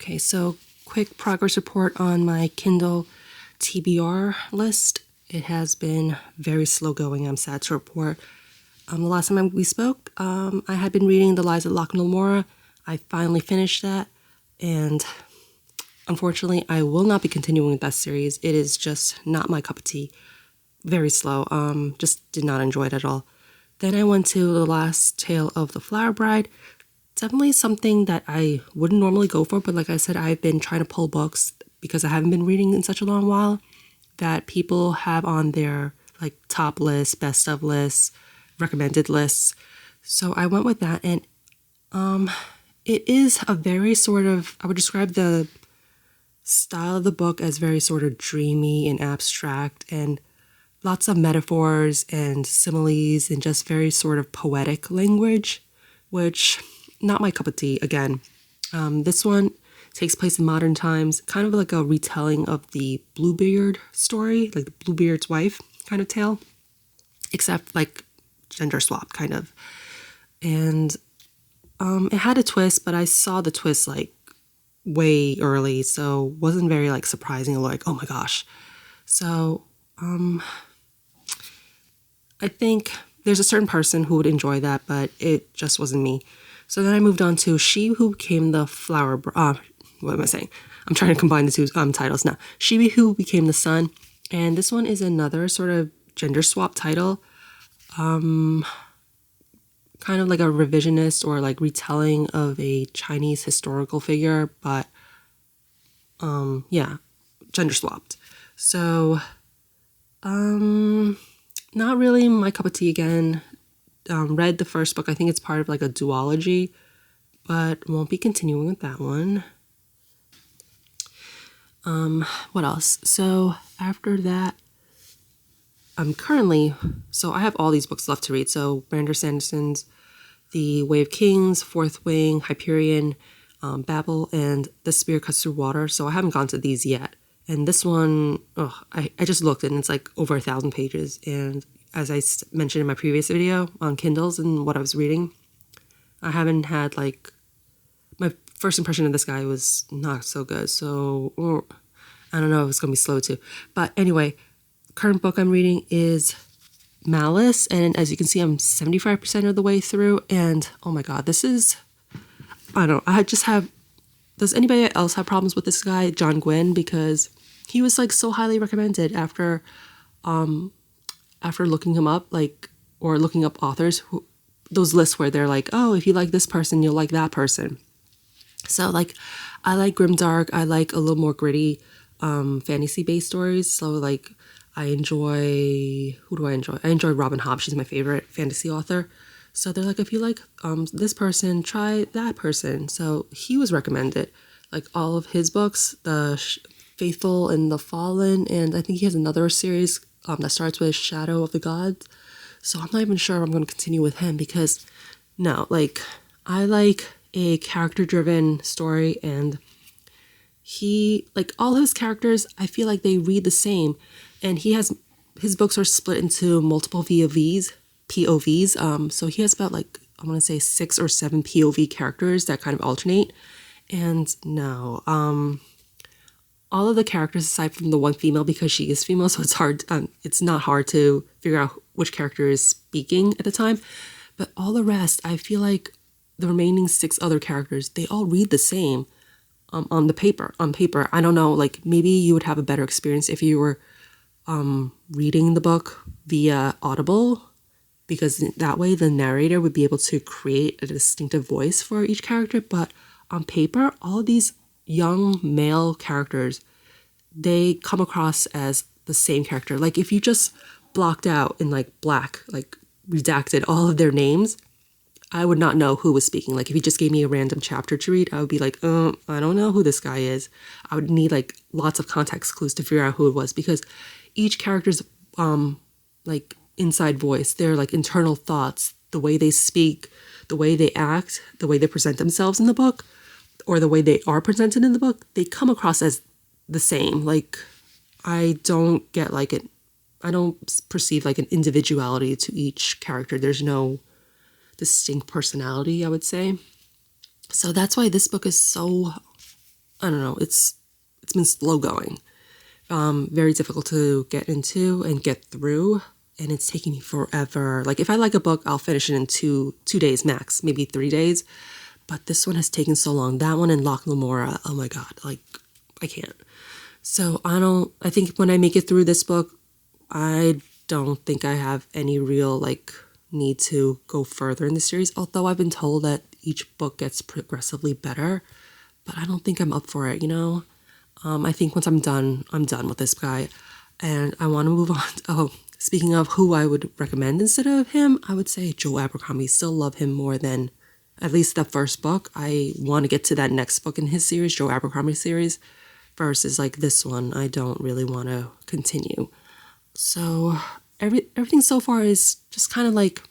Okay, so quick progress report on my Kindle TBR list. It has been very slow going, I'm sad to report. The last time we spoke, I had been reading The Lies of Locke and Lamora. I finally finished that, and unfortunately, I will not be continuing with that series. It is just not my cup of tea. Very slow. Just did not enjoy it at all. Then I went to The Last Tale of the Flower Bride. Definitely something that I wouldn't normally go for, but like I said, I've been trying to pull books because I haven't been reading in such a long while that people have on their like top lists, best of lists, recommended lists. So I went with that, and it is a very sort of, I would describe the style of the book as very sort of dreamy and abstract, and lots of metaphors and similes and just very sort of poetic language, which not my cup of tea again. This one takes place in modern times, kind of like a retelling of the Bluebeard story, like the Bluebeard's wife kind of tale, except like gender swap kind of. And it had a twist, but I saw the twist like way early, so wasn't very like surprising or like, oh my gosh. So I think there's a certain person who would enjoy that, but it just wasn't me. So then I moved on to She Who Became the Flower... what am I saying? I'm trying to combine the two titles now. She Who Became the Sun. And this one is another sort of gender swap title. Kind of like a revisionist or like retelling of a Chinese historical figure, but yeah, gender swapped. So not really my cup of tea again. Read the first book. I think it's part of like a duology, but won't be continuing with that one. What else? So after that, I have all these books left to read. So Sanderson's The Way of Kings, Fourth Wing, Hyperion, Babel, and The Spear Cuts Through Water. So I haven't gone to these yet. And this one, I just looked and it's like over 1,000 pages. And as I mentioned in my previous video on Kindles and what I was reading, I haven't had like, my first impression of this guy was not so good. So I don't know if it's going to be slow too. But anyway, current book I'm reading is Malice. And as you can see, I'm 75% of the way through. And oh my God, this is, I don't know. Does anybody else have problems with this guy, John Gwynne? Because he was like so highly recommended after looking him up, like, or looking up authors, those lists where they're like, oh, if you like this person, you'll like that person. So like, I like grimdark. I like a little more gritty fantasy-based stories. So like, I enjoy Robin Hobb. She's my favorite fantasy author. So they're like, if you like this person, try that person. So he was recommended, like all of his books, the Faithful and the Fallen, and I think he has another series that starts with Shadow of the Gods. So I'm not even sure if I'm going to continue with him because no, like I like a character-driven story, and he, like all his characters, I feel like they read the same, and his books are split into multiple POVs. So he has about like, I want to say 6 or 7 POV characters that kind of alternate. And no, all of the characters aside from the one female, because she is female, so it's not hard to figure out which character is speaking at the time. But all the rest, I feel like the remaining 6 other characters, they all read the same on paper. I don't know, like maybe you would have a better experience if you were reading the book via Audible, because that way the narrator would be able to create a distinctive voice for each character. But on paper, all of these young male characters, they come across as the same character. Like if you just blocked out in like black, like redacted all of their names, I would not know who was speaking. Like if you just gave me a random chapter to read, I would be like, I don't know who this guy is. I would need like lots of context clues to figure out who it was, because each character's like inside voice, their like internal thoughts, the way they speak, the way they act, the way they present themselves in the book, or the way they are presented in the book, they come across as the same. Like I don't perceive like an individuality to each character. There's no distinct personality, I would say. So that's why this book is so I don't know, it's been slow going. Very difficult to get into and get through, and it's taking me forever. Like if I like a book, I'll finish it in two days max, maybe 3 days. But this one has taken so long. That one and Locke Lamora, oh my God, like I can't. So I think when I make it through this book, I don't think I have any real like need to go further in the series. Although I've been told that each book gets progressively better, but I don't think I'm up for it, you know? I think once I'm done with this guy, and I want to move on. Oh, speaking of who I would recommend instead of him, I would say Joe Abercrombie. Still love him more than at least the first book. I want to get to that next book in his series, Joe Abercrombie series, versus like this one. I don't really want to continue. So everything so far is just kind of like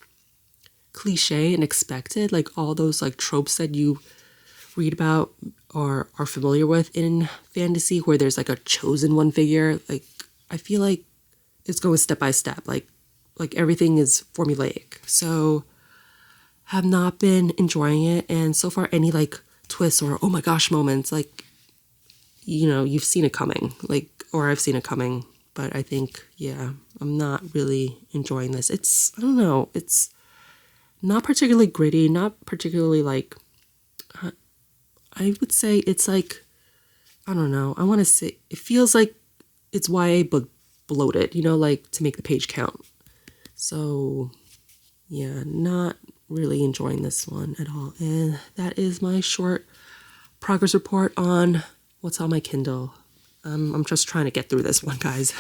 cliche and expected, like all those like tropes that you read about or are familiar with in fantasy, where there's like a chosen one figure. Like I feel like it's going step by step, like everything is formulaic. So have not been enjoying it, and so far any like twists or oh my gosh moments, like, you know, you've seen it coming, like, or I've seen it coming. But I think, yeah, I'm not really enjoying this. I don't know, it's not particularly gritty, not particularly like, I would say it's like, I don't know, I want to say, it feels like it's YA but bloated, you know, like to make the page count. So, yeah, not really enjoying this one at all. And that is my short progress report on what's on my Kindle. I'm just trying to get through this one, guys.